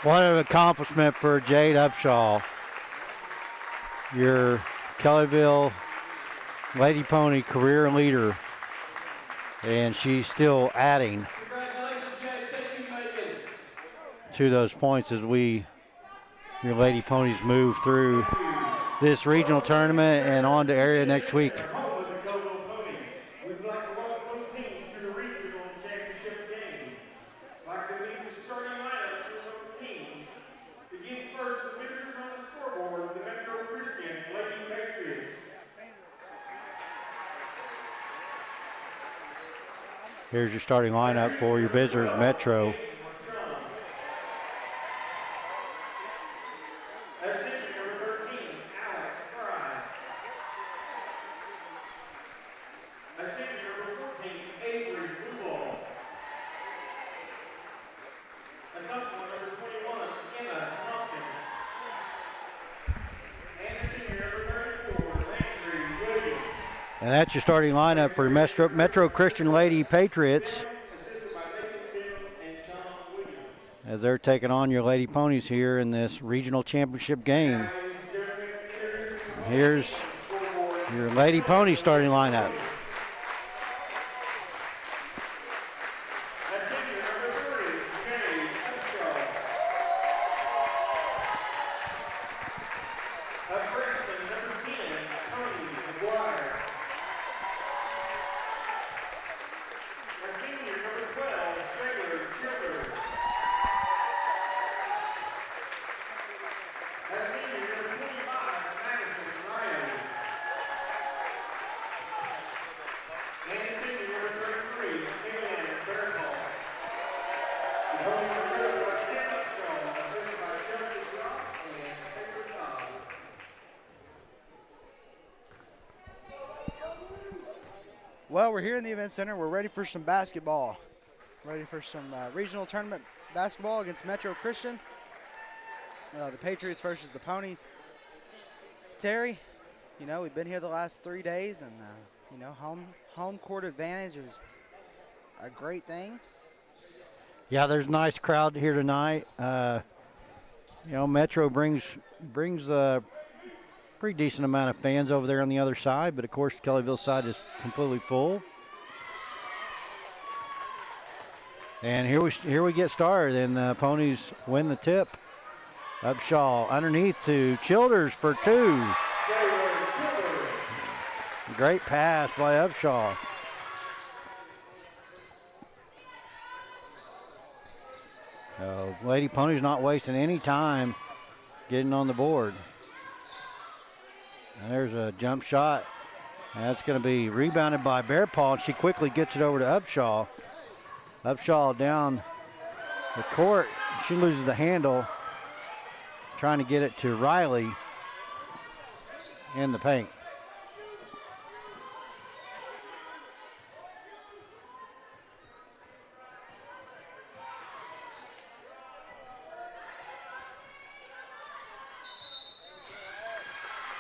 What an accomplishment for Jade Upshaw, your Kellyville Lady Pony career leader, and she's still adding to those points as your Lady Ponies move through this regional tournament and on to area next week. Here's your starting lineup for your visitors, Metro. And that's your starting lineup for Metro Christian Lady Patriots as they're taking on your Lady Ponies here in this regional championship game. Here's your Lady Pony starting lineup. Well, we're here in the event center. We're ready for some basketball. Ready for some regional tournament basketball against Metro Christian. The Patriots versus the Ponies. Terry, you know, we've been here the last 3 days, and, you know, home court advantage is a great thing. Yeah, there's a nice crowd here tonight. You know, Metro brings a pretty decent amount of fans over there on the other side, but of course the Kellyville side is completely full. And here we get started, and the Ponies win the tip. Upshaw underneath to Childers for two. Great pass by Upshaw. Lady Ponies not wasting any time getting on the board. And there's a jump shot. And that's going to be rebounded by Bear Paw, and she quickly gets it over to Upshaw. Upshaw down the court. She loses the handle, trying to get it to Riley in the paint.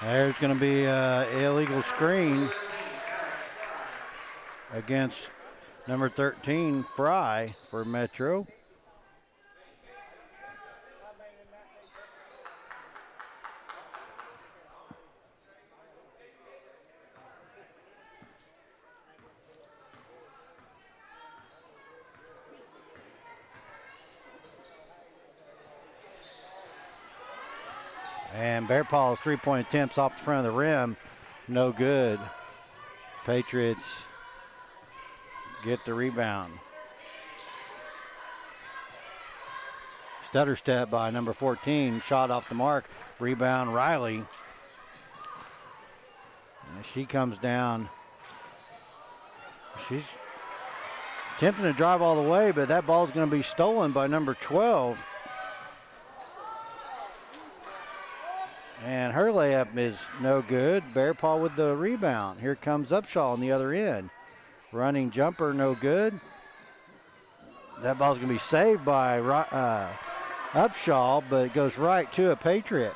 There's going to be an illegal screen against number 13, Fry, for Metro. And Bear Paw's three-point attempts off the front of the rim, no good. Patriots get the rebound. Stutter step by number 14, shot off the mark, rebound Riley. And she comes down. She's attempting to drive all the way, but that ball's going to be stolen by number 12. And her layup is no good. Bear Paw with the rebound. Here comes Upshaw on the other end. Running jumper, no good. That ball's going to be saved by Upshaw, but it goes right to a Patriot.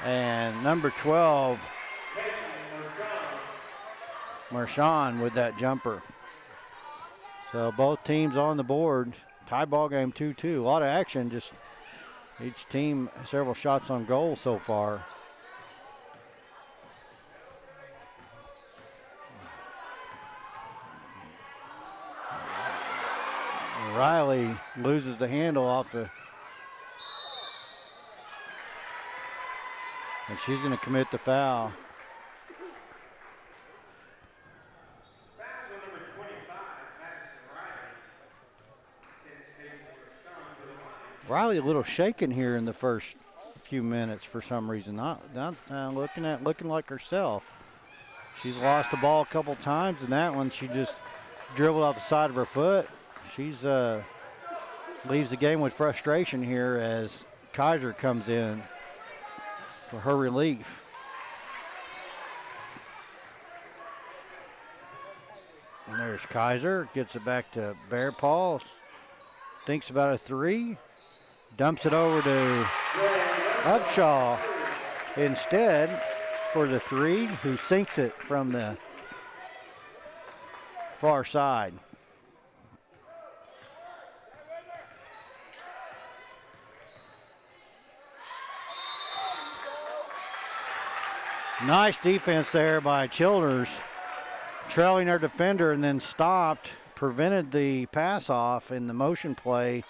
And number 12, Marshawn with that jumper. So both teams on the board. Tie ball game 2-2. A lot of action. Just each team several shots on goal so far. Riley loses the handle off the. And she's going to commit the foul. Riley a little shaken here in the first few minutes for some reason. Not looking like herself. She's lost the ball a couple times, and that one she just dribbled off the side of her foot. She's leaves the game with frustration here as Kaiser comes in for her relief. And there's Kaiser, gets it back to Bear Paul, thinks about a three, dumps it over to Upshaw instead for the three, who sinks it from the far side. Nice defense there by Childers, trailing our defender and then stopped, prevented the pass off in the motion play,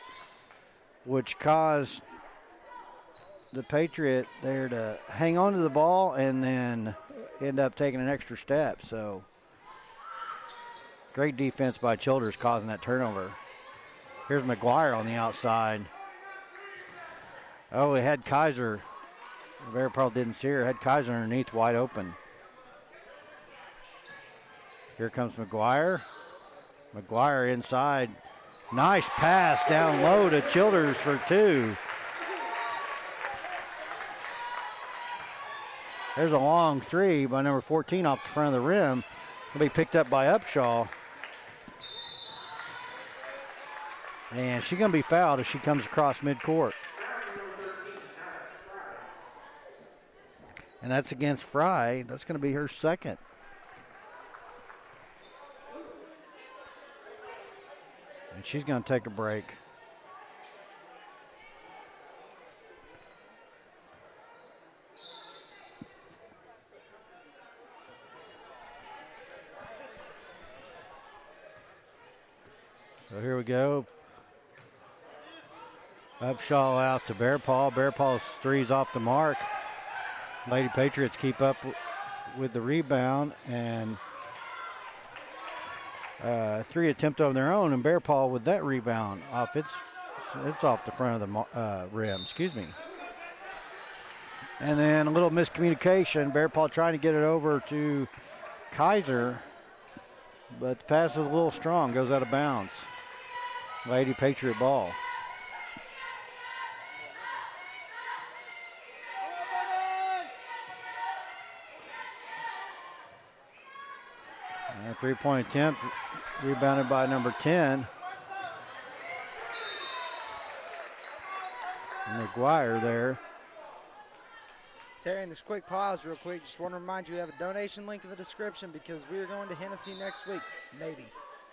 which caused the Patriot there to hang on to the ball and then end up taking an extra step. So great defense by Childers causing that turnover. Here's McGuire on the outside. Oh, he had Kaiser. Bear probably didn't see her. Had Kaiser underneath, wide open. Here comes McGuire. McGuire inside. Nice pass down low to Childers for two. There's a long three by number 14 off the front of the rim. It'll be picked up by Upshaw. And she's going to be fouled as she comes across midcourt. And that's against Fry. That's going to be her second. And she's going to take a break. So here we go. Upshaw out to Bear Paul. Bear Paul's three's off the mark. Lady Patriots keep up with the rebound, and three attempt on their own, and Bear Paul with that rebound off it's off the front of the rim, excuse me. And then a little miscommunication. Bear Paul trying to get it over to Kaiser, but the pass is a little strong, goes out of bounds. Lady Patriot ball. Three-point attempt, rebounded by number 10. McGuire there. Terry, in this quick pause real quick, just want to remind you we have a donation link in the description because we are going to Hennessy next week, maybe.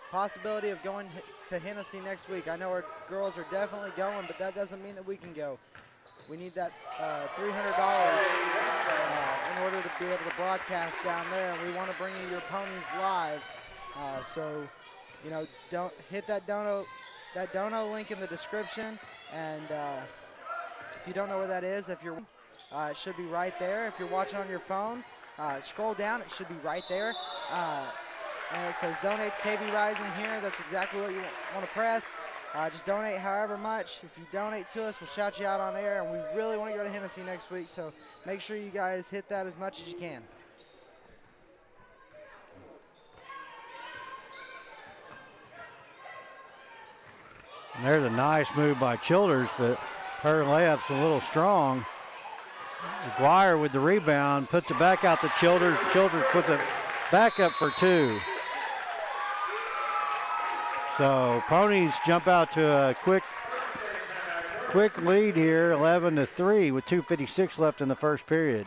Possibility of going to Hennessy next week. I know our girls are definitely going, but that doesn't mean that we can go. We need that $300 in order to be able to broadcast down there, and we want to bring you your ponies live. So, you know, don't hit that dono link in the description, and if you don't know where that is, if you're it should be right there. If you're watching on your phone, scroll down. It should be right there, and it says donate to KB Rising here. That's exactly what you want to press. Just donate however much. If you donate to us, we'll shout you out on air, and we really want to go to Hennessy next week, so make sure you guys hit that as much as you can. And there's a nice move by Childers, but her layup's a little strong. McGuire with the rebound, puts it back out to Childers. Childers puts it back up for two. So Ponies jump out to a quick lead here, 11-3 with 2:56 left in the first period.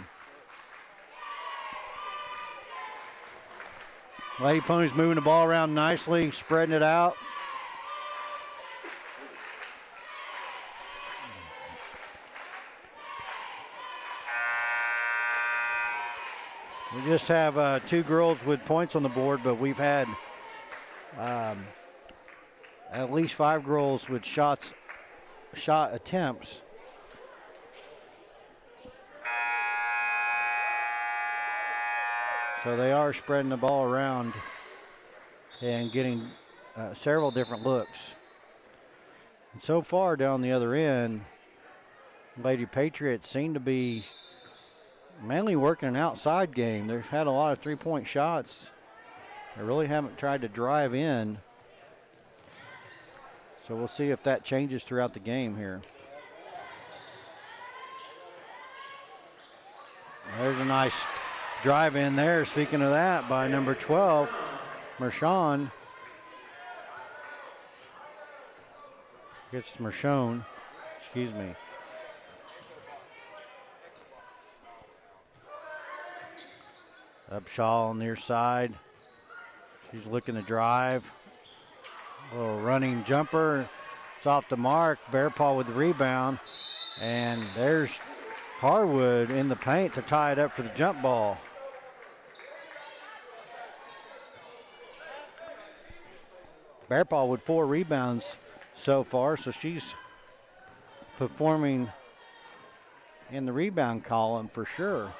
Lady Ponies moving the ball around nicely, spreading it out. We just have 2 girls with points on the board, but we've had at least 5 girls with shot attempts. So they are spreading the ball around and getting several different looks. And so far down the other end, Lady Patriots seem to be mainly working an outside game. They've had a lot of 3-point shots. They really haven't tried to drive in. So we'll see if that changes throughout the game here. There's a nice drive in there, speaking of that, by number 12, Mershon. It's Mershon, excuse me. Upshaw on the near side. She's looking to drive. A little running jumper. It's off the mark. Bear Paw with the rebound. And there's Harwood in the paint to tie it up for the jump ball. Bear Paw with 4 rebounds so far, so she's performing in the rebound column for sure.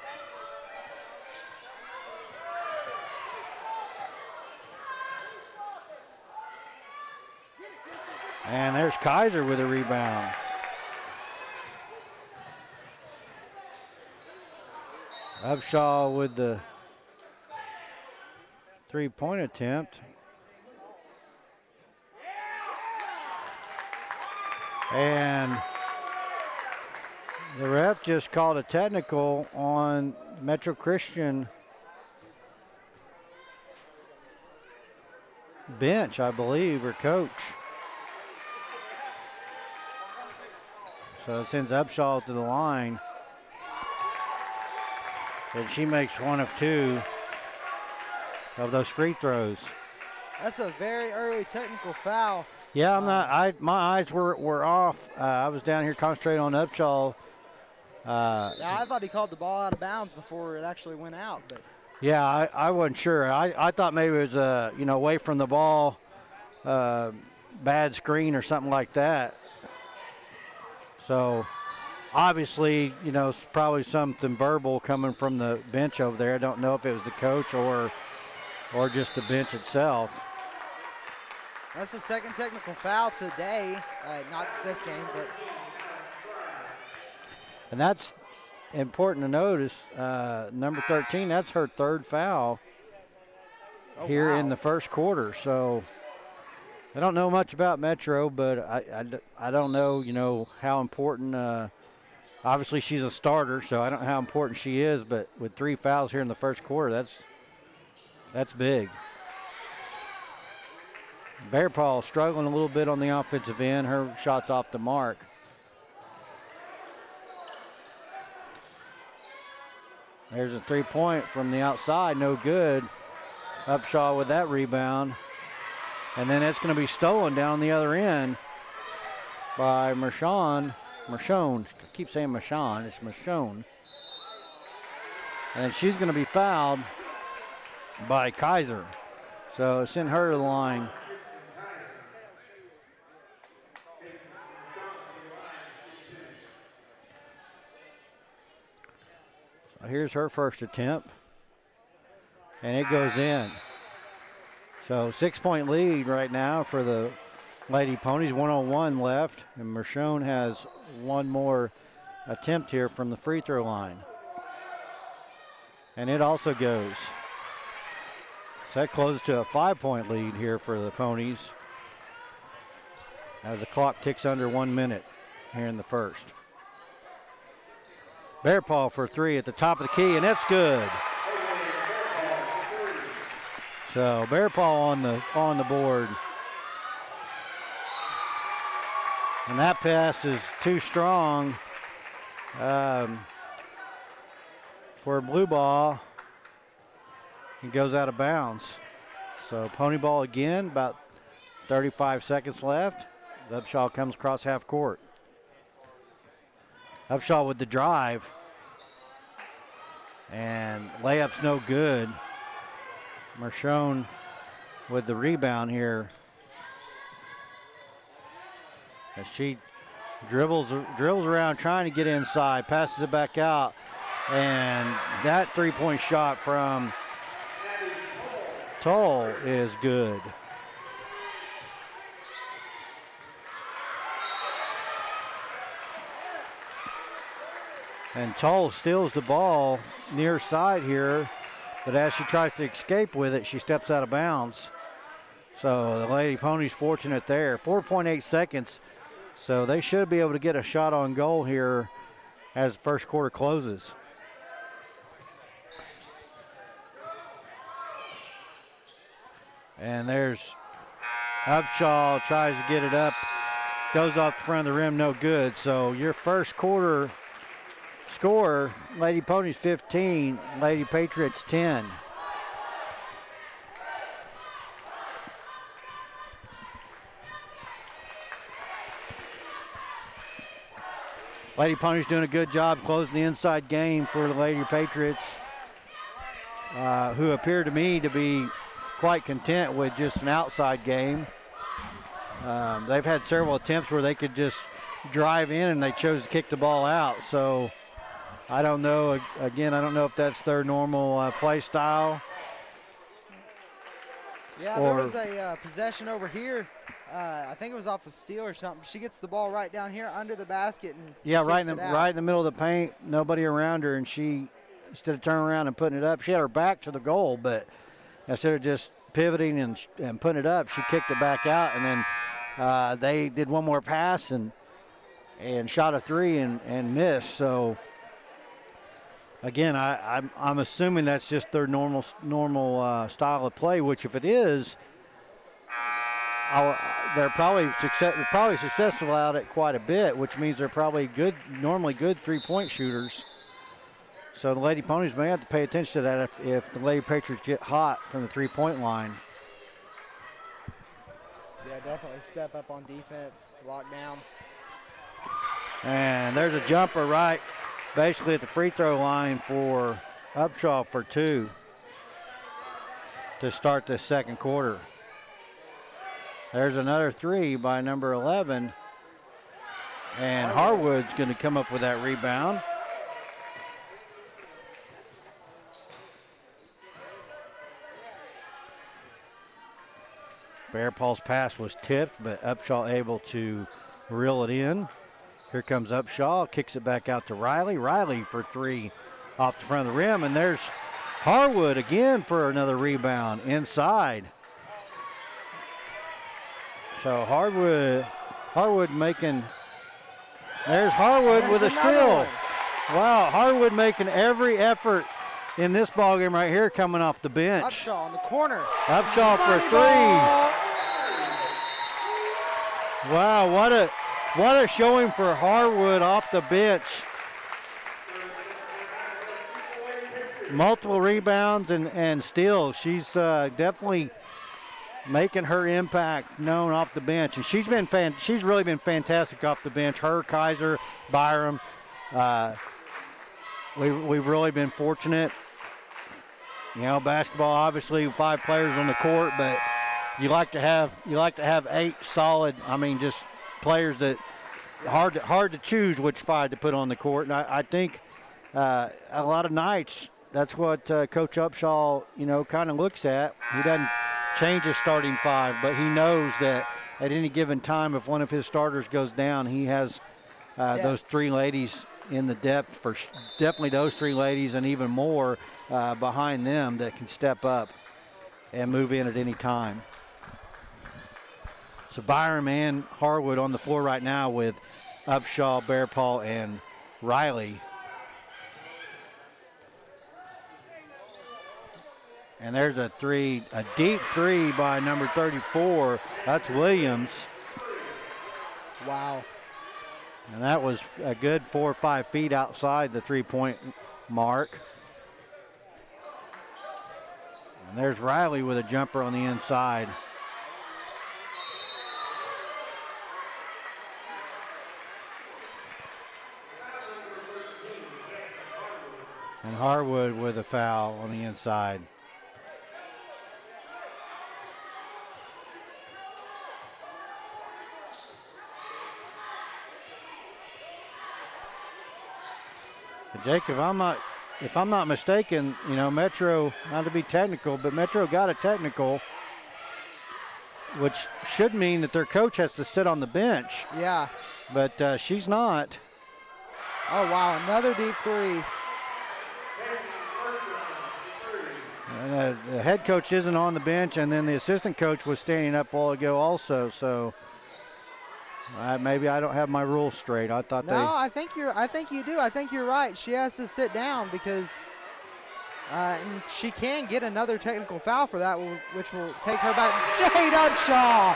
And there's Kaiser with a rebound. Upshaw with the 3-point attempt. And the ref just called a technical on Metro Christian bench, I believe, or coach. So it sends Upshaw to the line. And she makes 1 of 2 of those free throws. That's a very early technical foul. Yeah, I'm not. My eyes were off. I was down here concentrating on Upshaw. Yeah, I thought he called the ball out of bounds before it actually went out. But yeah, I wasn't sure. I thought maybe it was away from the ball, bad screen or something like that. So obviously, it's probably something verbal coming from the bench over there. I don't know if it was the coach or just the bench itself. That's the second technical foul today. Not this game, but. And that's important to notice. Number 13, that's her 3rd foul here in the first quarter. So I don't know much about Metro, but I don't know, how important. Obviously, she's a starter, so I don't know how important she is. But with 3 fouls here in the first quarter, that's big. Bear Paw struggling a little bit on the offensive end. Her shot's off the mark. There's a 3-point from the outside, no good. Upshaw with that rebound. And then it's going to be stolen down the other end by Mershon. I keep saying Mershon, it's Mershon. And she's going to be fouled by Kaiser. So send her to the line. Here's her first attempt, and it goes in. So 6-point lead right now for the Lady Ponies, 1:01 left, and Mershon has one more attempt here from the free throw line. And it also goes. So that closes to a 5-point lead here for the Ponies as the clock ticks under 1 minute here in the first. Bear Paw for 3 at the top of the key, and that's good. So Bear Paw on the board. And that pass is too strong for blue ball. It goes out of bounds. So pony ball again, about 35 seconds left. Upshaw comes across half court. Upshaw with the drive. And layup's no good. Marchone with the rebound here. As she dribbles around trying to get inside, passes it back out. And that three-point shot from Toll is good. And Toll steals the ball near side here, but as she tries to escape with it, she steps out of bounds. So the Lady Ponies fortunate there. 4.8 seconds, so they should be able to get a shot on goal here as the first quarter closes. And there's Upshaw, tries to get it up, goes off the front of the rim, no good. So your first quarter score, Lady Ponies 15, Lady Patriots 10. Lady Ponies doing a good job closing the inside game for the Lady Patriots, who appear to me to be quite content with just an outside game. They've had several attempts where they could just drive in and they chose to kick the ball out. So I don't know. Again, I don't know if that's their normal play style. Yeah, there was a possession over here. I think it was off a steal or something. She gets the ball right down here under the basket and right in the middle of the paint, nobody around her, and she, instead of turning around and putting it up, she had her back to the goal, but instead of just pivoting and putting it up, she kicked it back out, and then they did one more pass and shot a three and missed. So again, I'm assuming that's just their normal style of play. Which, if it is, they're probably successful at it quite a bit, which means they're probably normally good three-point shooters. So the Lady Ponies may have to pay attention to that if the Lady Patriots get hot from the three-point line. Yeah, definitely step up on defense, lock down. And there's a jumper right basically at the free throw line for Upshaw for two to start this second quarter. There's another three by number 11. And Harwood's going to come up with that rebound. Bear Paul's pass was tipped, but Upshaw able to reel it in. Here comes Upshaw, kicks it back out to Riley. Riley for three off the front of the rim, and there's Harwood again for another rebound inside. So Harwood making, there's Harwood with a steal. Wow, Harwood making every effort in this ballgame right here, coming off the bench. Upshaw in the corner. Upshaw for three. Wow, what a showing for Harwood off the bench. Multiple rebounds and steals. She's definitely making her impact known off the bench, and she's really been fantastic off the bench. Her, Kaiser, Byram. We've really been fortunate. You know, basketball, obviously 5 players on the court, but you like to have 8 solid. I mean, just players that hard to choose which 5 to put on the court. And I think a lot of nights that's what Coach Upshaw, kind of looks at. He doesn't change his starting 5, but he knows that at any given time, if one of his starters goes down, he has those 3 ladies in the depth for definitely those 3 ladies and even more behind them that can step up and move in at any time. So Byram and Harwood on the floor right now with Upshaw, Bear Paul, and Riley. And there's a deep three by number 34. That's Williams. Wow. And that was a good 4 or 5 feet outside the 3-point mark. And there's Riley with a jumper on the inside. And Harwood with a foul on the inside. Jake, if I'm not mistaken, you know, Metro, not to be technical, but Metro got a technical, which should mean that their coach has to sit on the bench. Yeah. But she's not. Oh, wow, another deep three. And, the head coach isn't on the bench, and then the assistant coach was standing up a while ago also, so maybe I don't have my rules straight. I thought I think you do. I think you're right. She has to sit down because and she can get another technical foul for that, which will take her back. Jade Upshaw.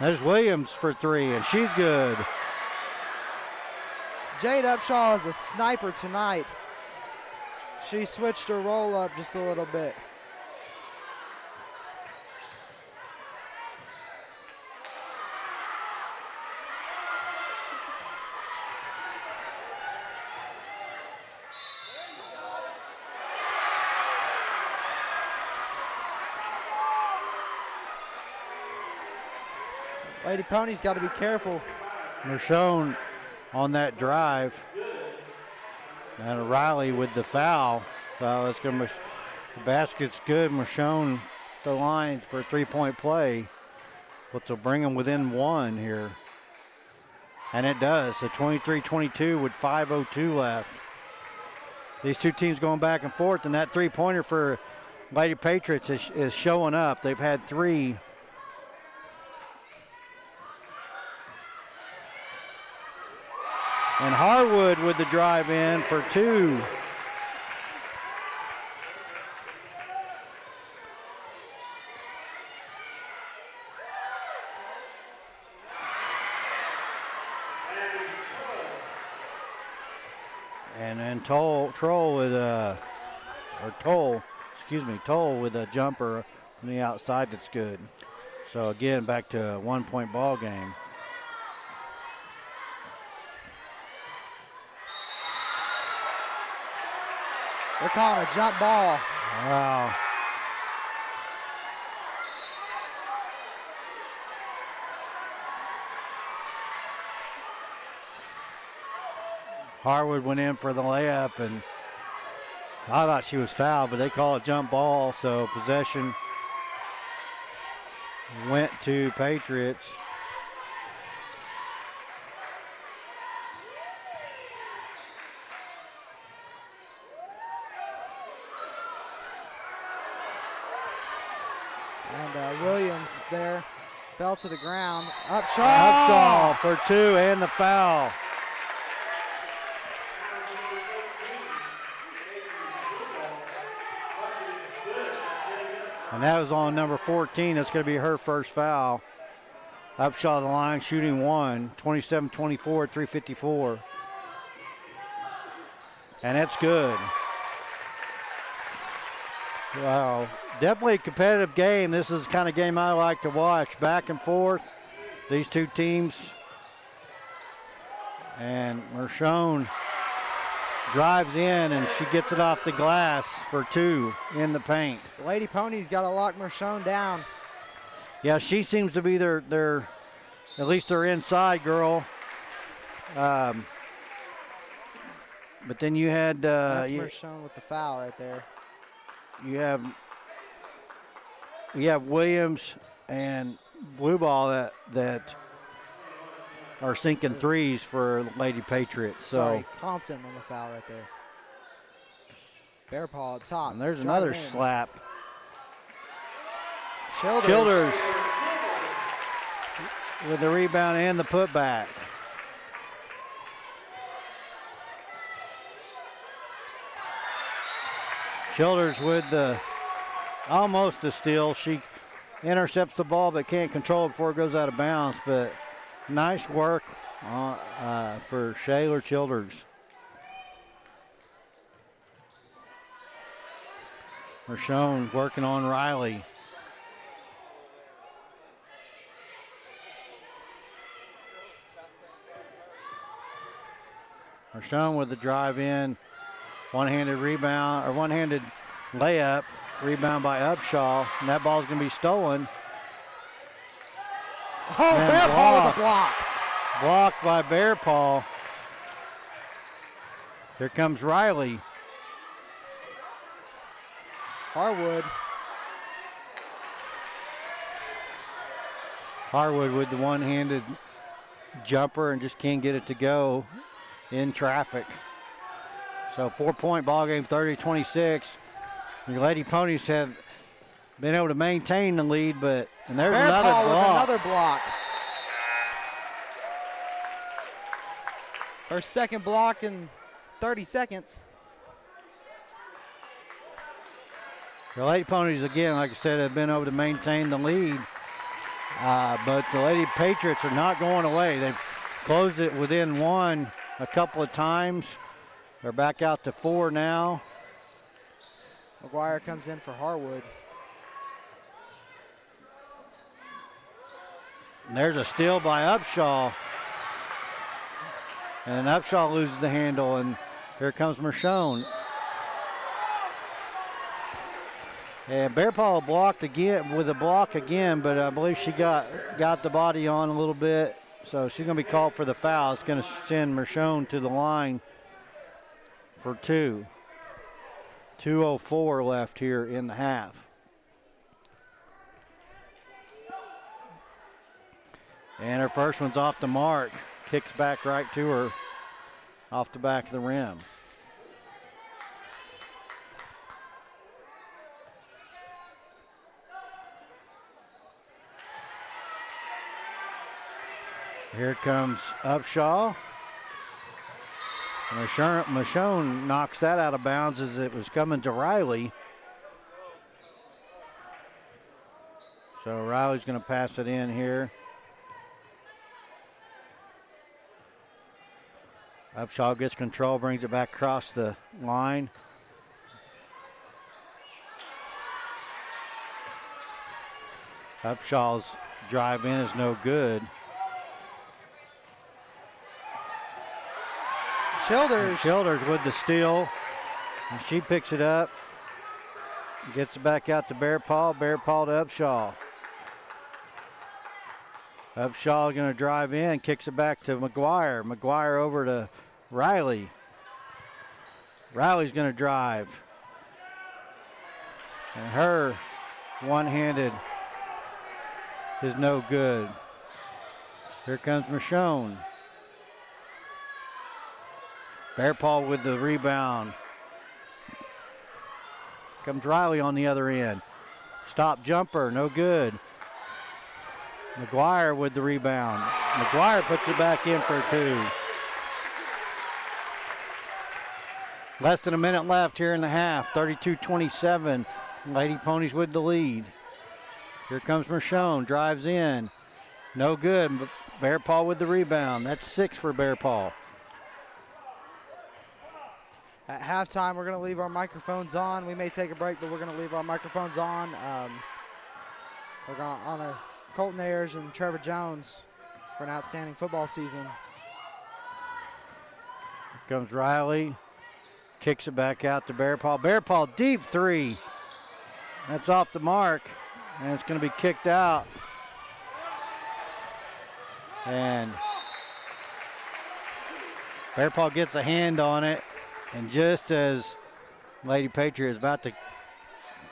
There's Williams for three, and she's good. Jade Upshaw is a sniper tonight. She switched her roll up just a little bit. Lady Pony's got to be careful. Mershon on that drive. And Riley with the foul. So it's going to, the basket's good. Mershon the line for a three-point play, which will bring them within one here. And it does. So 23-22 with 5:02 left. These two teams going back and forth, and that three-pointer for Lady Patriots is showing up. They've had three. And Harwood with the drive in for two. And then Toll with a jumper on the outside that's good. So again, back to a 1 point ball game. They're calling a jump ball. Wow. Harwood went in for the layup, and I thought she was fouled, but they call it jump ball, so possession went to Patriots. And Williams there fell to the ground. Upshaw for two and the foul. And that was on number 14. That's going to be her first foul. Upshaw the line, shooting one, 27-24, 3:54. And that's good. Wow. Definitely a competitive game. This is the kind of game I like to watch. Back and forth, these two teams. And Mershon drives in, and she gets it off the glass for two in the paint. The Lady Pony's got to lock Mershon down. Yeah, she seems to be their at least their inside girl. But then you had that's Mershon with the foul right there. You have Williams and Blue Ball that are sinking threes for Lady Patriots. So sorry, Compton on the foul right there. Bear Paw up top. And there's another slap. Childers with the rebound and the putback. Childers with the almost a steal. She intercepts the ball but can't control it before it goes out of bounds. But nice work for Shayla Childers. Mershon working on Riley. Mershon with the drive in. One-handed rebound, or one-handed layup. Rebound by Upshaw. And that ball's going to be stolen. Oh, Bear Paul with a block. Blocked by Bear Paul. Here comes Riley. Harwood with the one-handed jumper and just can't get it to go in traffic. So 4-point ball game, 30-26. Your Lady Ponies have been able to maintain the lead, and there's Bear another Paul block. With another block. Her second block in 30 seconds. The Lady Ponies, again, like I said, have been able to maintain the lead. But the Lady Patriots are not going away. They've closed it within one a couple of times. They're back out to 4 now. McGuire comes in for Harwood. And there's a steal by Upshaw. And Upshaw loses the handle, and here comes Mershon. And Bear Paul blocked again with a block again, but I believe she got the body on a little bit. So she's going to be called for the foul. It's going to send Mershon to the line for 2. 2:04 left here in the half. And her first one's off the mark. Kicks back right to her off the back of the rim. Here comes Upshaw. Mershon knocks that out of bounds as it was coming to Riley. So Riley's going to pass it in here. Upshaw gets control, brings it back across the line. Upshaw's drive in is no good. Childers with the steal. And she picks it up. Gets it back out to Bear Paul. Bear Paul to Upshaw. Upshaw going to drive in. Kicks it back to McGuire. McGuire over to Riley. Riley's going to drive. And her one-handed is no good. Here comes Mershon. Bear Paul with the rebound. Comes Riley on the other end. Stop jumper, no good. McGuire with the rebound. McGuire puts it back in for 2. Less than a minute left here in the half. 32-27. Lady Ponies with the lead. Here comes Mershon. Drives in. No good. Bear Paul with the rebound. That's 6 for Bear Paul. At halftime, we're going to leave our microphones on. We may take a break, but we're going to leave our microphones on. We're going to honor Colton Ayers and Trevor Jones for an outstanding football season. Here comes Riley. Kicks it back out to Bear Paul. Bear Paul, deep 3. That's off the mark, and it's going to be kicked out. And Bear Paul gets a hand on it. And just as Lady Patriot is about to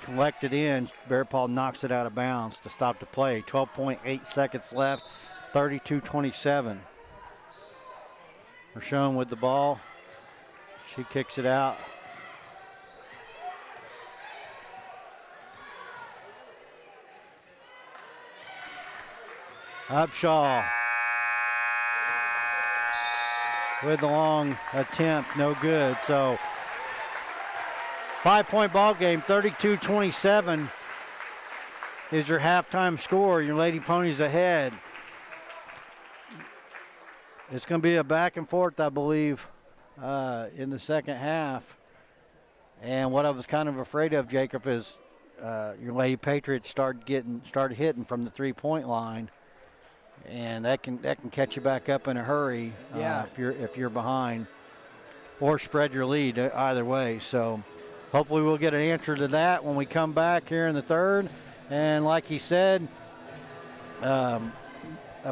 collect it in, Bear Paul knocks it out of bounds to stop the play. 12.8 seconds left, 32-27. Mershon with the ball. She kicks it out. Upshaw with the long attempt, no good. So 5-point ball game, 32-27 is your halftime score. Your Lady Ponies ahead. It's going to be a back and forth, I believe, in the second half. And what I was kind of afraid of, Jacob, is your Lady Patriots started hitting from the 3-point line, and that can catch you back up in a hurry. Yeah. If you're behind, or spread your lead either way. So hopefully we'll get an answer to that when we come back here in the third. And like he said a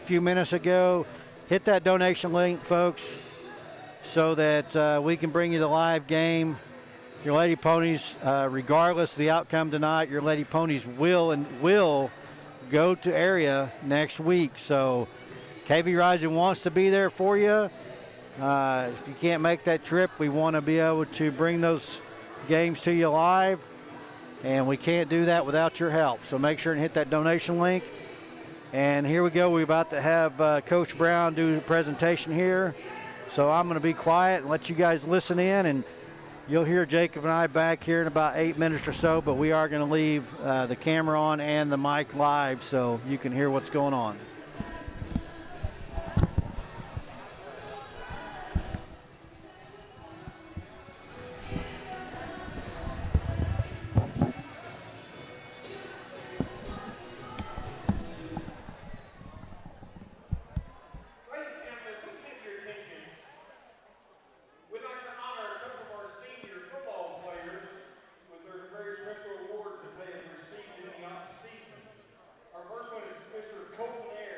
few minutes ago, hit that donation link, folks, so that we can bring you the live game. Your Lady Ponies, regardless of the outcome tonight, your Lady Ponies will go to area next week. So KV Rising wants to be there for you. If you can't make that trip, we want to be able to bring those games to you live, and we can't do that without your help. So make sure and hit that donation link. And here we go. We're about to have Coach Brown do the presentation here. So I'm going to be quiet and let you guys listen in, and you'll hear Jacob and I back here in about 8 minutes or so, but we are going to leave the camera on and the mic live so you can hear what's going on. Our first one is Mr. Colton Ayers.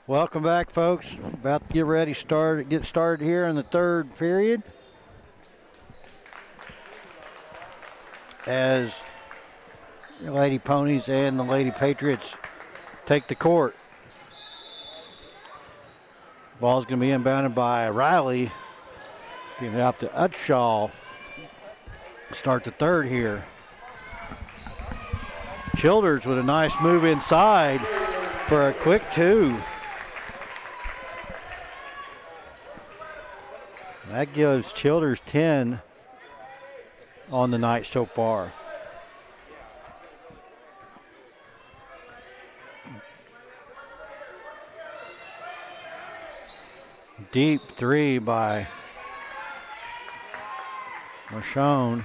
Welcome back, folks. About to get started here in the third period. As the Lady Ponies and the Lady Patriots take the court. Ball's going to be inbounded by Riley. Giving it out to Upshaw. Start the third here. Childers with a nice move inside for a quick two. That gives Childers 10 on the night so far. Deep three by Michonne.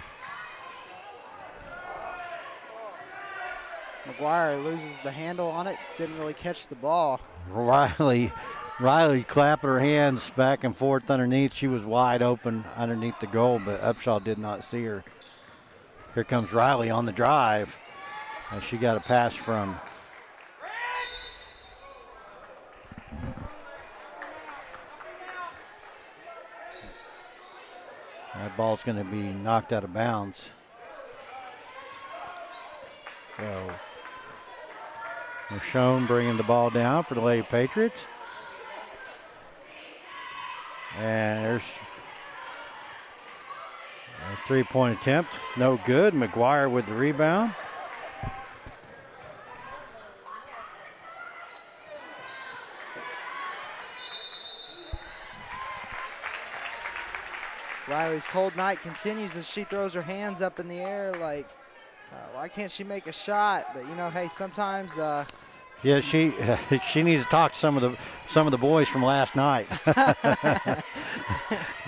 McGuire loses the handle on it. Didn't really catch the ball. Riley clapping her hands back and forth underneath. She was wide open underneath the goal, but Upshaw did not see her. Here comes Riley on the drive. And she got a pass from that ball's going to be knocked out of bounds. So Michonne bringing the ball down for the Lady Patriots. And there's a three-point attempt. No good. McGuire with the rebound. Riley's cold night continues as she throws her hands up in the air like, why can't she make a shot? But you know, hey, sometimes. Yeah, she needs to talk to some of the boys from last night.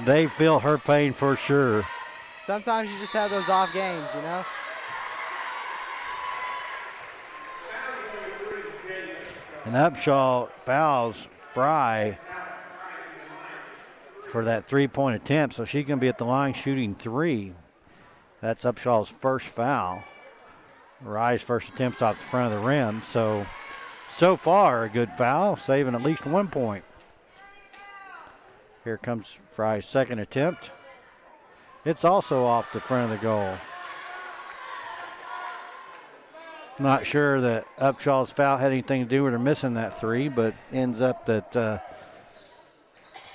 They feel her pain for sure. Sometimes you just have those off games, you know. And Upshaw fouls Fry for that three-point attempt, so she can be at the line shooting three. That's Upshaw's first foul. Rye's first attempt's off the front of the rim, so far a good foul, saving at least 1 point. Here comes Fry's second attempt. It's also off the front of the goal. Not sure that Upshaw's foul had anything to do with her missing that three, but ends up that,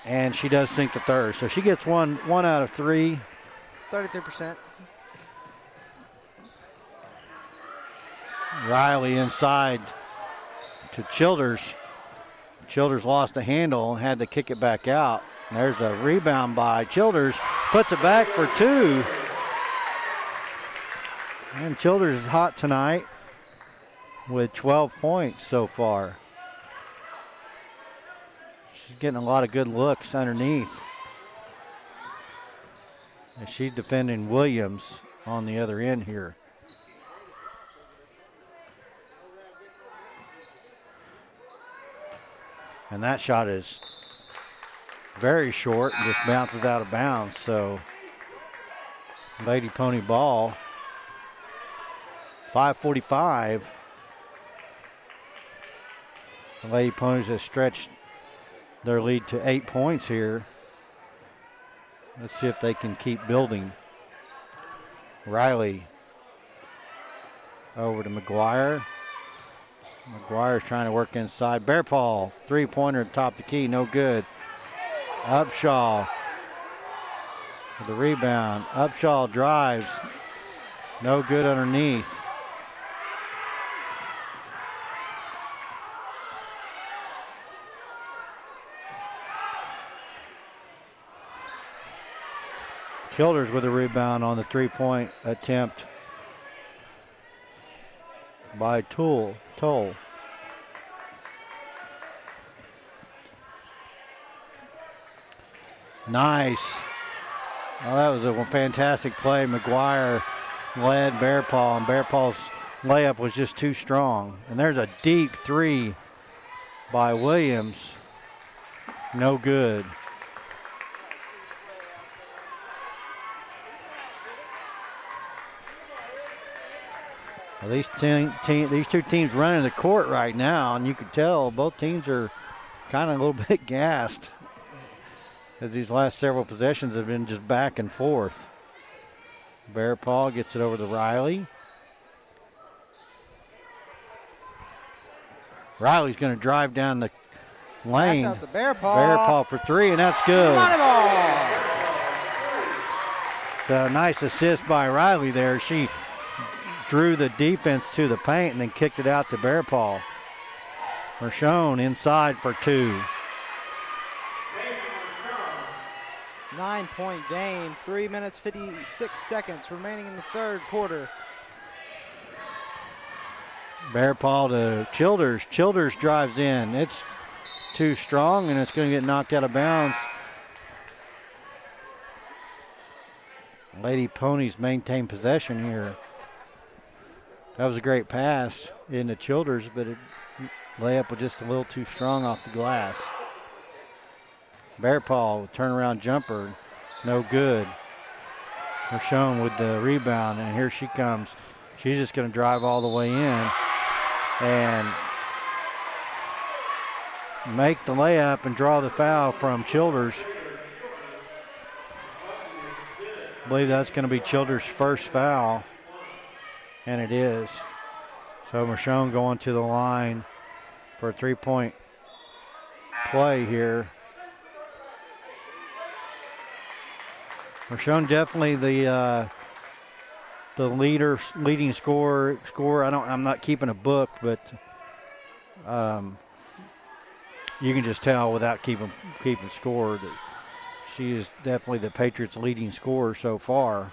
and she does sink the third. So she gets one out of three. 33%. Riley inside to Childers. Childers lost the handle and had to kick it back out. There's a rebound by Childers. Puts it back for two. And Childers is hot tonight with 12 points so far. She's getting a lot of good looks underneath. And she's defending Williams on the other end here. And that shot is very short, just bounces out of bounds. So Lady Pony ball. 5:45. The Lady Ponies have stretched their lead to 8 points here. Let's see if they can keep building. Riley over to McGuire. McGuire's trying to work inside. Bear Paul, three-pointer at the top of the key, no good. Upshaw for the rebound. Upshaw drives, no good underneath. Childers with a rebound on the three-point attempt by Toll. Nice. Well, that was a fantastic play. McGuire led Bear Paul, and Bear Paul's layup was just too strong. And there's a deep three by Williams. No good. Well, these two teams running the court right now, and you can tell both teams are kind of a little bit gassed, as these last several possessions have been just back and forth. Bear Paw gets it over to Riley. Riley's going to drive down the lane. Pass out to Bear Paw. Bear Paw for three, and that's good. Money ball. A nice assist by Riley there. She drew the defense to the paint and then kicked it out to Bear Paw. Mershon inside for two. 9-point game, 3 minutes, 56 seconds remaining in the third quarter. Bear Paw to Childers. Childers drives in. It's too strong, and it's going to get knocked out of bounds. Lady Ponies maintain possession here. That was a great pass into Childers, but it layup was just a little too strong off the glass. Bear Paw, turnaround jumper, no good. Mershon with the rebound, and here she comes. She's just going to drive all the way in and make the layup and draw the foul from Childers. I believe that's going to be Childers' first foul, and it is. So Mershon going to the line for a three-point play here. Mershon definitely the leading scorer. I'm not keeping a book, but you can just tell without keeping score that she is definitely the Patriots' leading scorer so far,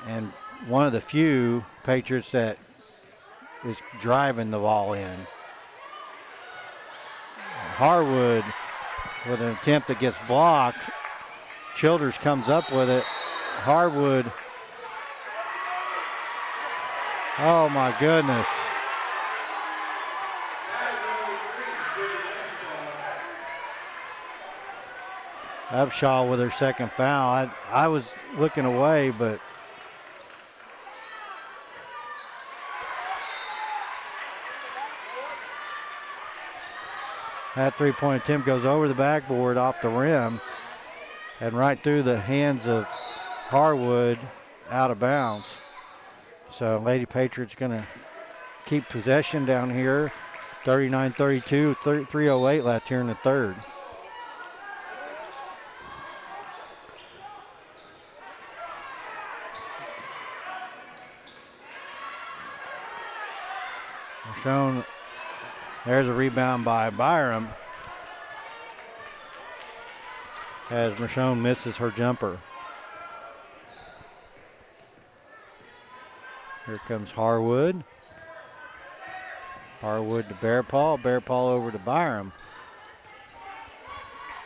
and one of the few Patriots that is driving the ball in. Harwood with an attempt that gets blocked. Childers comes up with it. Harwood. Oh my goodness. Upshaw with her second foul. I was looking away, but that three-point attempt goes over the backboard off the rim and right through the hands of Harwood, out of bounds. So Lady Patriots going to keep possession down here. 39-32, 3:08 left here in the third. Shown. There's a rebound by Byram as Mershon misses her jumper. Here comes Harwood. Harwood to Bear Paw. Bear Paw over to Byram.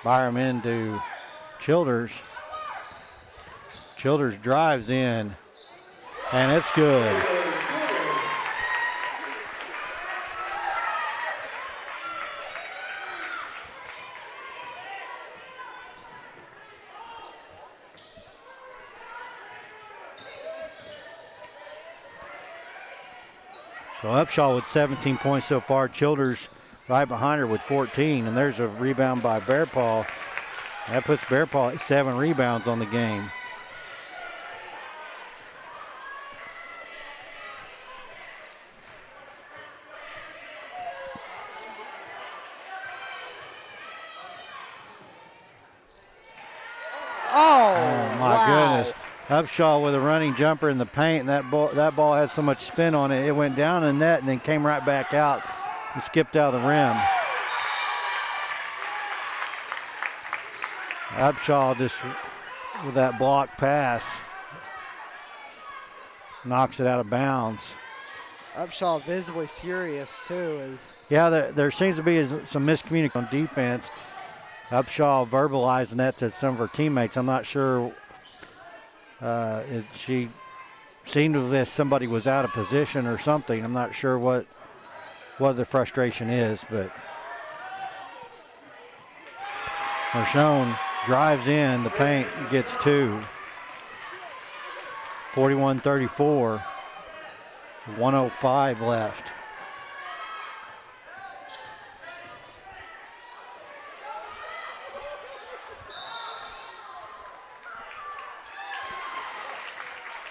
Byram into Childers. Childers drives in, and it's good. So Upshaw with 17 points so far. Childers right behind her with 14. And there's a rebound by Bear Paw. That puts Bear Paw at 7 rebounds on the game. Oh my wow. goodness. Upshaw with a running jumper in the paint, and that ball had so much spin on it. It went down the net and then came right back out and skipped out of the rim. Upshaw just with that block pass knocks it out of bounds. Upshaw visibly furious too. Yeah, there seems to be some miscommunication on defense. Upshaw verbalizing that to some of her teammates. I'm not sure. She seemed as if somebody was out of position or something. I'm not sure what the frustration is, but Mershon drives in the paint, gets 2. 41-34, 1:05 left.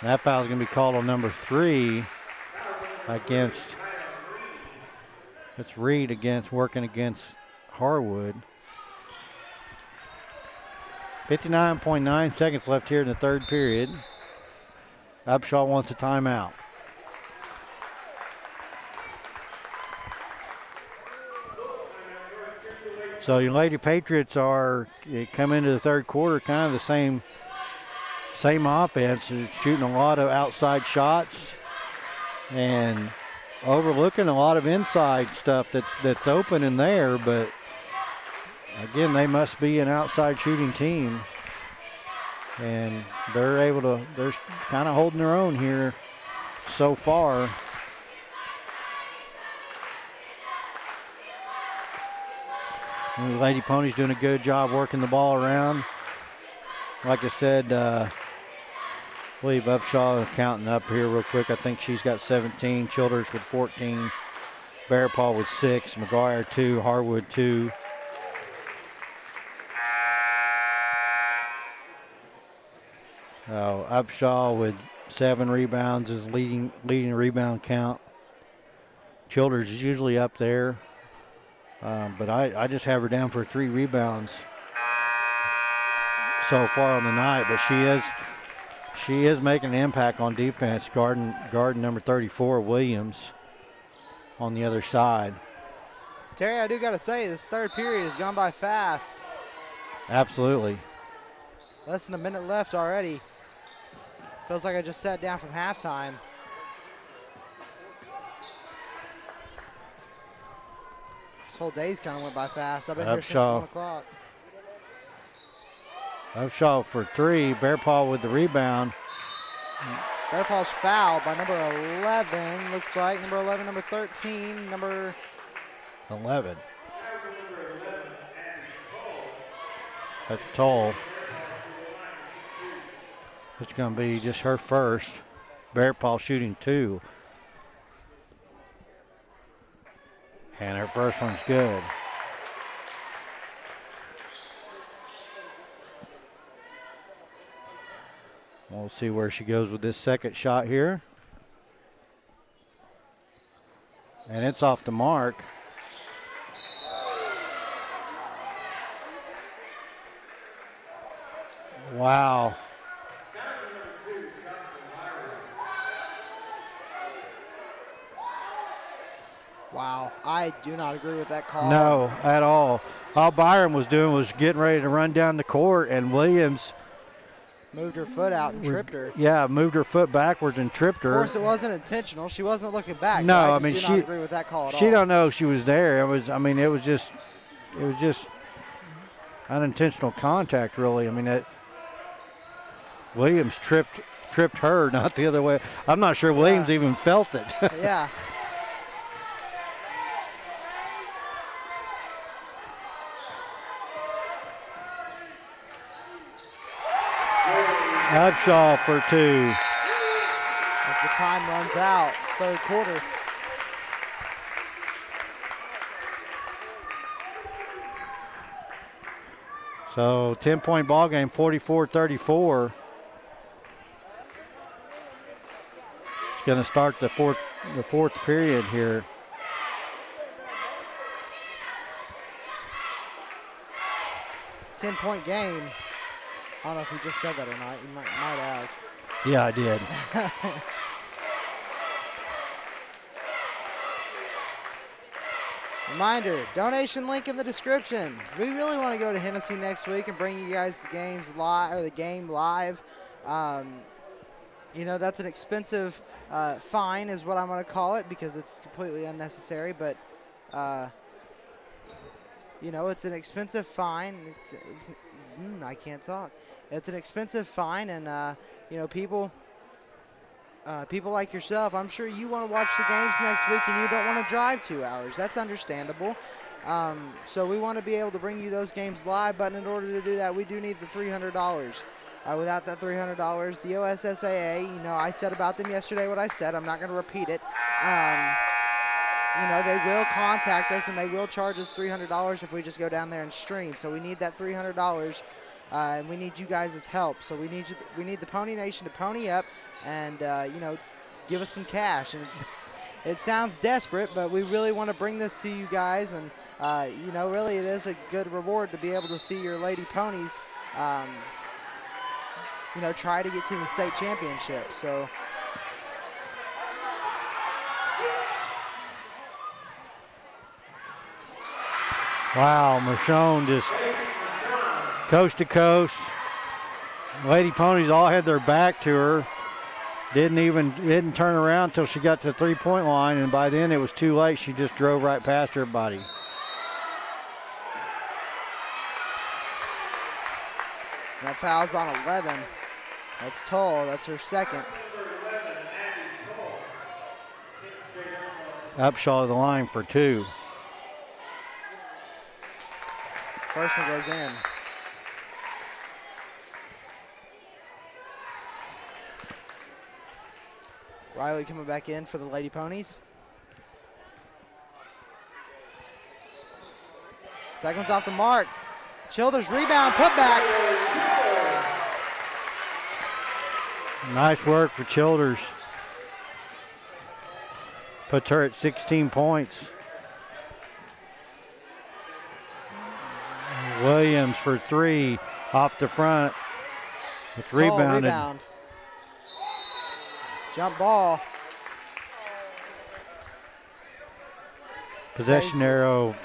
That foul is going to be called on number 3 against, it's Reed working against Harwood. 59.9 seconds left here in the third period. Upshaw wants a timeout. So your Lady Patriots come into the third quarter kind of the same offense, shooting a lot of outside shots and overlooking a lot of inside stuff that's open in there, but again, they must be an outside shooting team, and they're kind of holding their own here so far. And the Lady Ponies doing a good job working the ball around. Like I said, I believe Upshaw is counting up here real quick. I think she's got 17, Childers with 14, Bear Paw with 6, McGuire 2, Harwood 2. Upshaw with 7 rebounds is leading rebound count. Childers is usually up there, but I just have her down for 3 rebounds so far on the night. But she is making an impact on defense. Guarding number 34, Williams, on the other side. Terry, I do got to say, this third period has gone by fast. Absolutely. Less than a minute left already. Feels like I just sat down from halftime. This whole day's kind of went by fast. I've been here since 1 o'clock. Upshaw for 3. Bear Paw with the rebound. Bear Paw's fouled by number 11, looks like. Number 11, number 13, number 11. That's Toll. It's going to be just her first. Bear Paw shooting 2. And her first one's good. We'll see where she goes with this second shot here. And it's off the mark. Wow. Wow, I do not agree with that call. No, at all. All Byron was doing was getting ready to run down the court, and Williams moved her foot out and tripped her. Yeah, moved her foot backwards and tripped her. Of course, it wasn't intentional. She wasn't looking back. No, I mean, do not agree with that call at all. She don't know she was there. It was just unintentional contact, really. I mean, Williams tripped her, not the other way. I'm not sure Williams even felt it. Yeah. Upshaw for 2. As the time runs out, third quarter. So 10-point ball game, 44-34. It's going to start the fourth period here. Ten-point game. I don't know if you just said that or not. You might have. Yeah, I did. Reminder, donation link in the description. We really want to go to Hennessy next week and bring you guys the games live, or the game live. You know, that's an expensive fine is what I'm going to call it, because it's completely unnecessary, but you know, it's an expensive fine. I can't talk. It's an expensive fine, and you know, people like yourself, I'm sure you want to watch the games next week and you don't want to drive 2 hours. That's understandable. So we want to be able to bring you those games live, but in order to do that, we do need the $300. Without that $300, the OSSAA, you know, I said about them yesterday what I said. I'm not going to repeat it. You know, they will contact us and they will charge us $300 if we just go down there and stream. So we need that $300. And we need you guys' help. So we need the Pony Nation to pony up. and give us some cash. And it sounds desperate, but we really want to bring this to you guys, and really it is a good reward to be able to see your Lady Ponies try to get to the state championship. So wow, Michonne just coast to coast. Lady Ponies all had their back to her. Didn't turn around until she got to the three-point line, and by then it was too late. She just drove right past everybody. That foul's on 11. That's Toll. That's her second. Upshaw to the line for 2. First one goes in. Riley coming back in for the Lady Ponies. Second one's off the mark. Childers rebound, put back. Nice work for Childers. Puts her at 16 points. Williams for 3 off the front. It's rebounded. Rebound. Jump ball. Possession arrow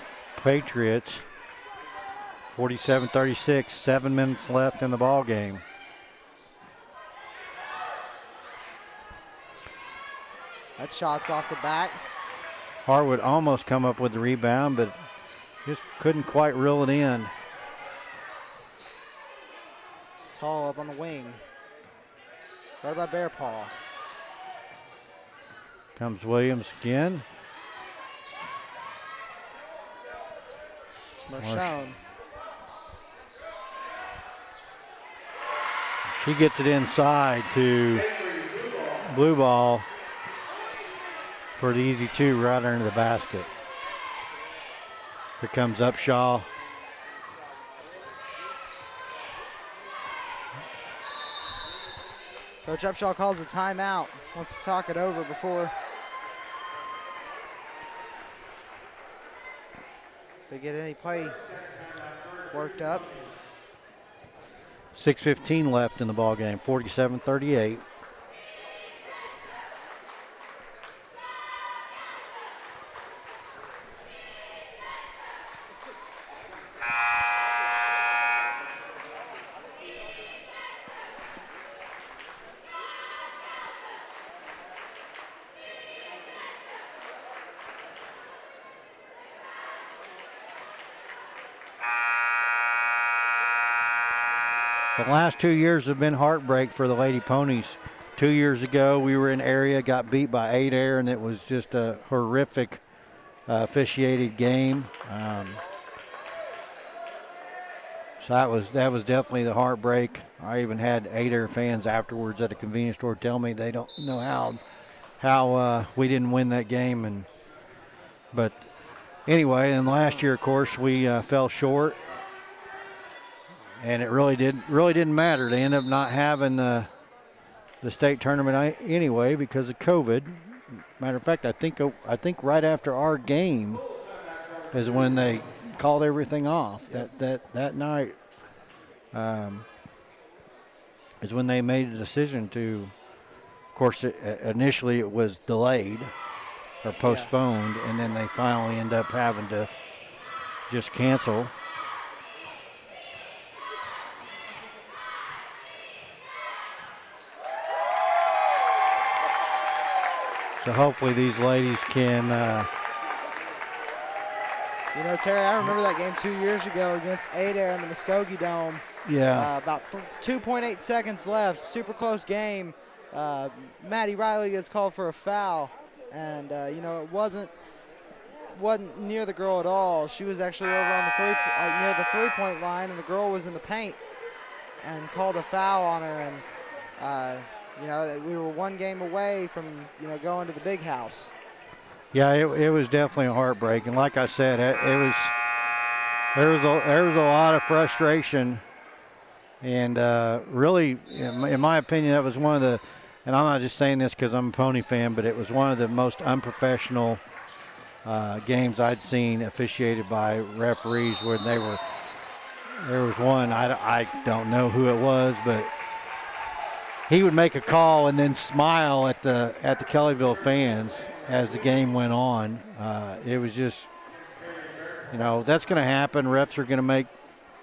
Patriots. 47-36, 7 minutes left in the ball game. That shot's off the back. Harwood almost come up with the rebound, but just couldn't quite reel it in. Tall up on the wing. Right by Bear Paw. Comes Williams again. Mershone. She gets it inside to Blue Ball for the easy 2 right under the basket. Here comes Upshaw. Coach Upshaw calls a timeout. Wants to talk it over before they get any play worked up. 6:15 left in the ball game. 47-38. The last 2 years have been heartbreak for the Lady Ponies. 2 years ago, we were in area, got beat by 8-air, and it was just a horrific officiated game. So that was definitely the heartbreak. I even had 8-air fans afterwards at a convenience store tell me they don't know how we didn't win that game. But anyway, and last year, of course, we fell short. And it really didn't matter. They ended up not having the state tournament anyway because of COVID. Matter of fact, I think right after our game is when they called everything off. That night is when they made a decision to. Of course, initially it was delayed or postponed, and then they finally end up having to just cancel. So hopefully these ladies can. Terry, I remember that game 2 years ago against 8-air in the Muskogee Dome. Yeah. About 2.8 seconds left. Super close game. Maddie Riley gets called for a foul, and it wasn't near the girl at all. She was actually over on the near the three-point line, and the girl was in the paint, and called a foul on her. And we were one game away from, going to the big house. Yeah, it was definitely a heartbreak. And like I said, there was a lot of frustration. And really, in my opinion, that was one of and I'm not just saying this because I'm a Pony fan, but it was one of the most unprofessional games I'd seen officiated by referees where there was one, I don't know who it was, but he would make a call and then smile at the Kellyville fans as the game went on. It was just, that's going to happen. Refs are going to make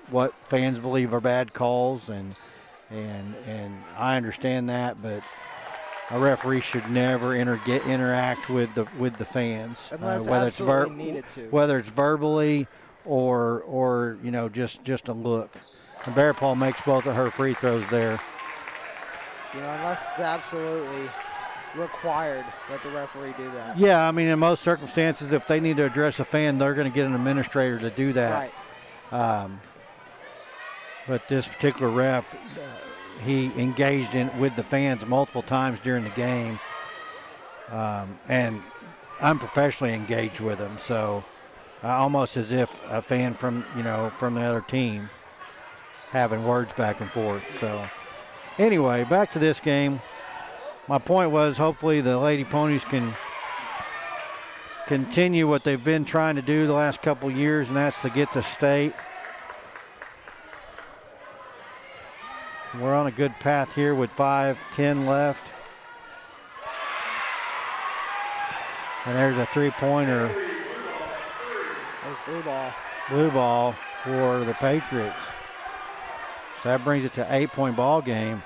what fans believe are bad calls, and I understand that, but a referee should never interact with the fans, unless whether absolutely needed to. Whether it's verbally or just a look. And Bear Paul makes both of her free throws there. Unless it's absolutely required that the referee do that. Yeah, I mean, in most circumstances, if they need to address a fan, they're going to get an administrator to do that. Right. But this particular ref, he engaged with the fans multiple times during the game, and unprofessionally engaged with them. So almost as if a fan from the other team having words back and forth. So anyway, back to this game. My point was, hopefully the Lady Ponies can continue what they've been trying to do the last couple years, and that's to get to state. We're on a good path here with 5:10 left. And there's a three-pointer. There's blue ball. Blue ball for the Patriots. So that brings it to 8-point ball game.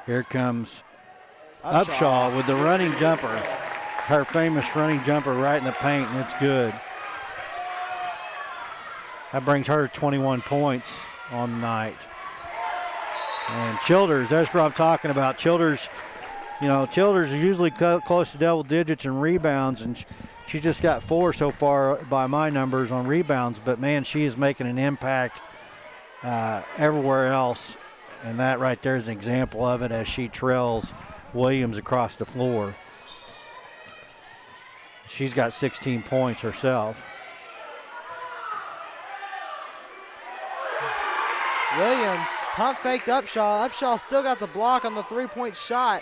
Here comes Upshaw with the running jumper. Her famous running jumper right in the paint, and it's good. That brings her 21 points on the night. And Childers, that's what I'm talking about. Childers is usually close to double digits in rebounds, and she just got 4 so far by my numbers on rebounds. But, man, she is making an impact everywhere else. And that right there is an example of it as she trails Williams across the floor. She's got 16 points herself. Williams pump faked Upshaw. Upshaw still got the block on the three-point shot.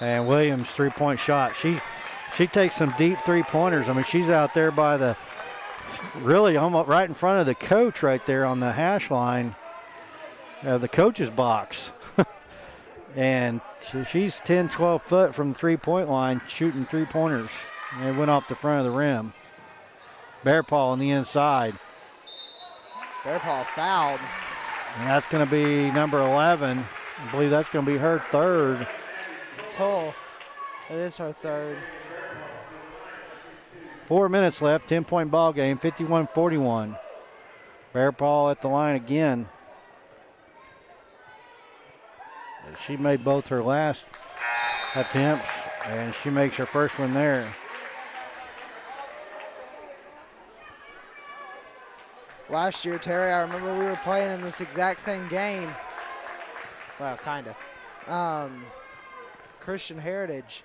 And Williams' three-point shot. She takes some deep three-pointers. I mean, she's out there by the, really almost right in front of the coach right there on the hash line, the coach's box. And she's 10, 12 foot from the three-point line shooting three-pointers. And it went off the front of the rim. Bear Paw on the inside. Bear Paw fouled. And that's going to be number 11. I believe that's going to be her third. Toll. It is her third. 4 minutes left, 10-point ball game, 51-41. Bear Paw at the line again. She made both her last attempts, and she makes her first one there. Last year, Terry, I remember we were playing in this exact same game. Well, kind of. Christian Heritage.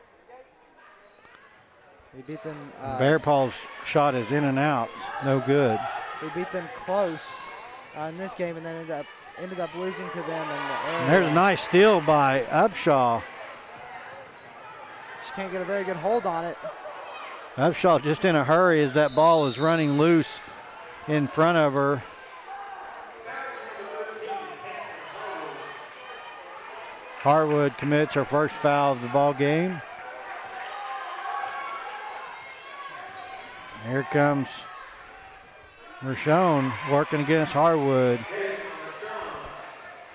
We beat them. Bear Paw's shot is in and out. No good. We beat them close in this game and then ended up losing to them in the area. And there's a nice steal by Upshaw. She can't get a very good hold on it. Upshaw just in a hurry as that ball is running loose in front of her. Harwood commits her first foul of the ball game. Here comes Mershone working against Harwood.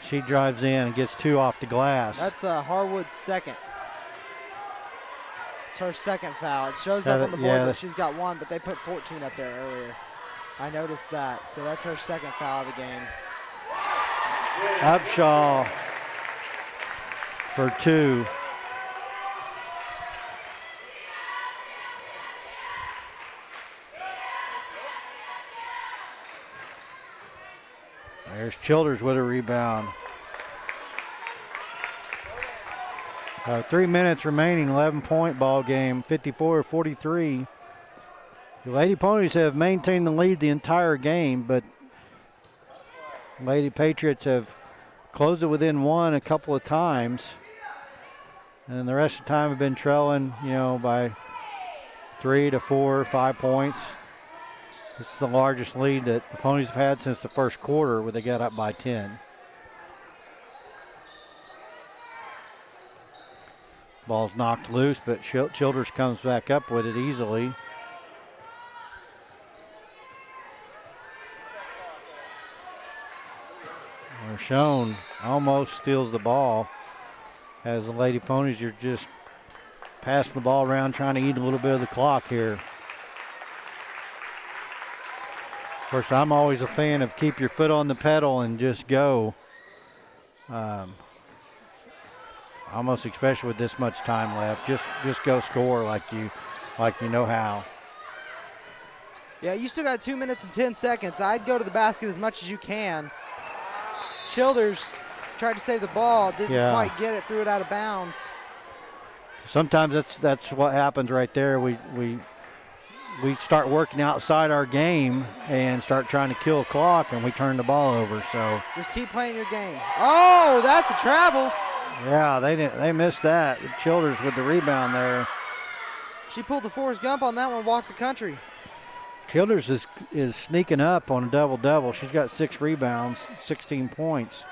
She drives in and gets 2 off the glass. That's Harwood's second. It's her second foul. It shows up on the board that she's got 1, but they put 14 up there earlier. I noticed that. So that's her second foul of the game. Upshaw for 2. There's Childers with a rebound. 3 minutes remaining, 11-point ball game, 54-43. The Lady Ponies have maintained the lead the entire game, but Lady Patriots have closed it within one a couple of times. And the rest of the time have been trailing, by 3 to 4 or 5 points. This is the largest lead that the Ponies have had since the first quarter, where they got up by 10. Ball's knocked loose, but Childers comes back up with it easily. Mershon almost steals the ball, as the Lady Ponies are just passing the ball around, trying to eat a little bit of the clock here. Of course, I'm always a fan of keep your foot on the pedal and just go. Almost especially with this much time left, just go score like you know how. Yeah, you still got 2 minutes and 10 seconds. I'd go to the basket as much as you can. Childers tried to save the ball, didn't quite get it, threw it out of bounds. Sometimes that's what happens right there. We start working outside our game and start trying to kill a clock, and we turn the ball over. So just keep playing your game. Oh, that's a travel. Yeah, they missed that. Childers with the rebound there. She pulled the Forrest Gump on that one, walked the country. Childers is sneaking up on a double-double. She's got 6 rebounds, 16 points.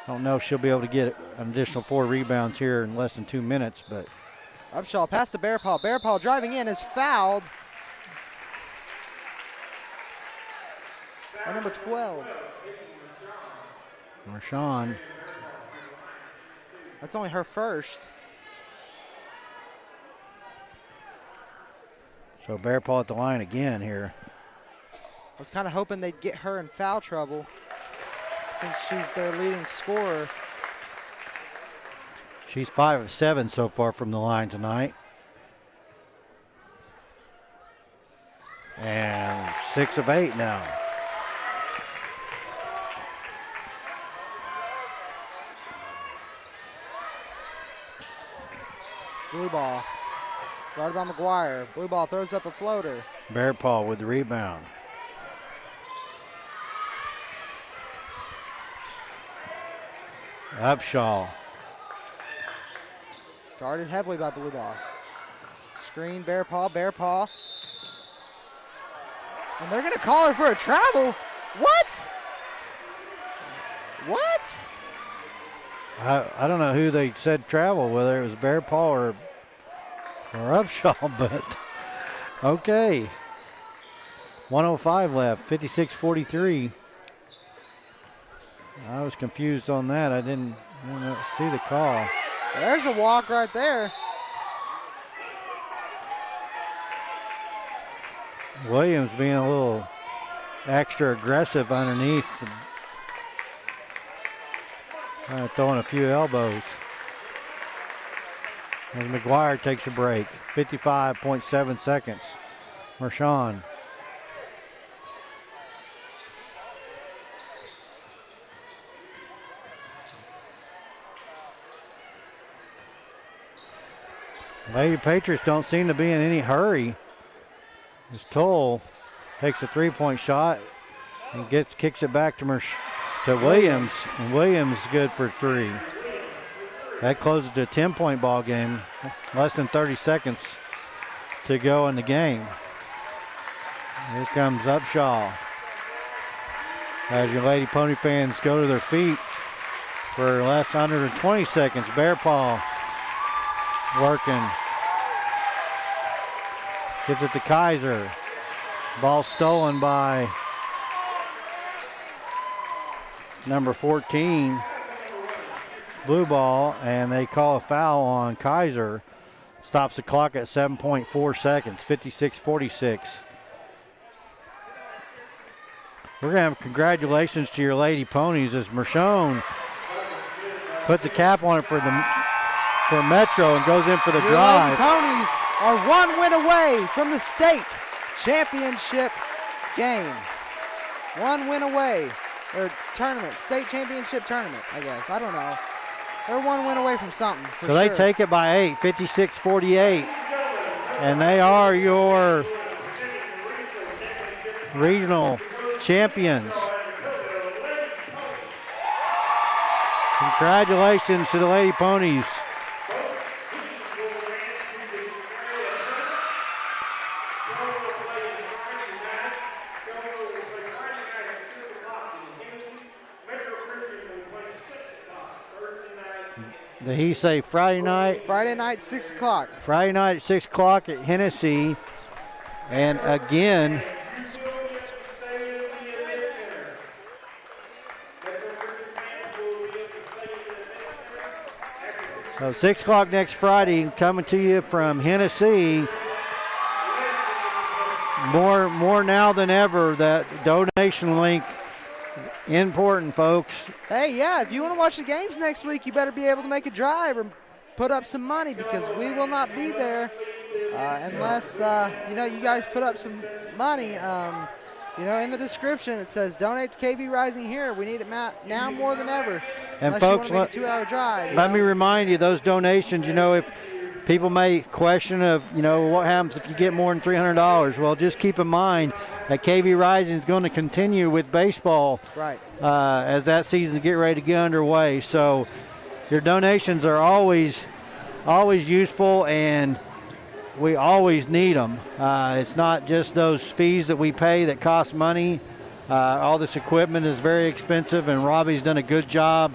I don't know if she'll be able to get an additional 4 rebounds here in less than 2 minutes, but. Upshaw pass to Bearpaw. Bearpaw driving in is fouled. By number 12. Marshawn. That's only her first. So Bearpaw at the line again here. I was kind of hoping they'd get her in foul trouble since she's their leading scorer. She's 5 of 7 so far from the line tonight. And 6 of 8 now. Blue ball. Guarded by McGuire. Blue ball throws up a floater. Bearpaw with the rebound. Upshaw. Guarded heavily by Blue ball. Screen, Bearpaw. And they're going to call her for a travel. What? What? I don't know who they said travel, whether it was Bearpaw or Upshaw, but okay. 1:05 left, 56-43. I was confused on that. I didn't see the call. There's a walk right there. Williams being a little extra aggressive underneath. Throwing a few elbows. As McGuire takes a break. 55.7 seconds. Marshawn. Lady Patriots don't seem to be in any hurry. As Toll takes a three-point shot and kicks it back to Williams, and Williams is good for 3. That closes to a 10-point ball game. Less than 30 seconds to go in the game. Here comes Upshaw. As your Lady Pony fans go to their feet for less under 20 seconds. Bearpaw working. Gives it to Kaiser. Ball stolen by number 14, blue ball, and they call a foul on Kaiser. Stops the clock at 7.4 seconds, 56-46. We're going to have congratulations to your Lady Ponies as Mershon put the cap on it for Metro and goes in for the drive. Lady Ponies are 1 win away from the state championship game. 1 win away. Or tournament, state championship tournament, I guess. I don't know. They're 1 win away from something. So they take it by 8, 56-48. And they are your regional champions. Congratulations to the Lady Ponies. Did he say Friday night? Friday night, 6 o'clock. Friday night at 6 o'clock at Hennessy. And again, so 6 o'clock next Friday, coming to you from Hennessy. More now than ever, that donation link important, folks. Hey, yeah, if you want to watch the games next week, you better be able to make a drive or put up some money, because we will not be there unless, you guys put up some money. In the description it says donate to KV Rising here. We need it now more than ever. And unless folks, you want to make a 2-hour drive. Let me remind you, those donations, if people may question of, what happens if you get more than $300. Well, just keep in mind that KV Rising is going to continue with baseball right as that season get ready to get underway. So your donations are always useful, and we always need them. It's not just those fees that we pay that cost money. All this equipment is very expensive, and Robbie's done a good job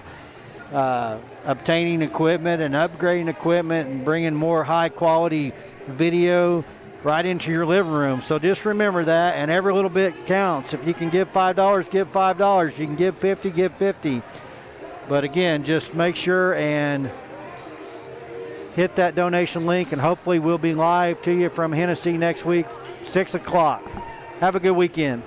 obtaining equipment and upgrading equipment and bringing more high quality video right into your living room. So just remember that, and every little bit counts. If you can give $5, give $5. You can give 50, give 50. But again, just make sure and hit that donation link, and hopefully we'll be live to you from Hennessy next week, 6 o'clock. Have a good weekend.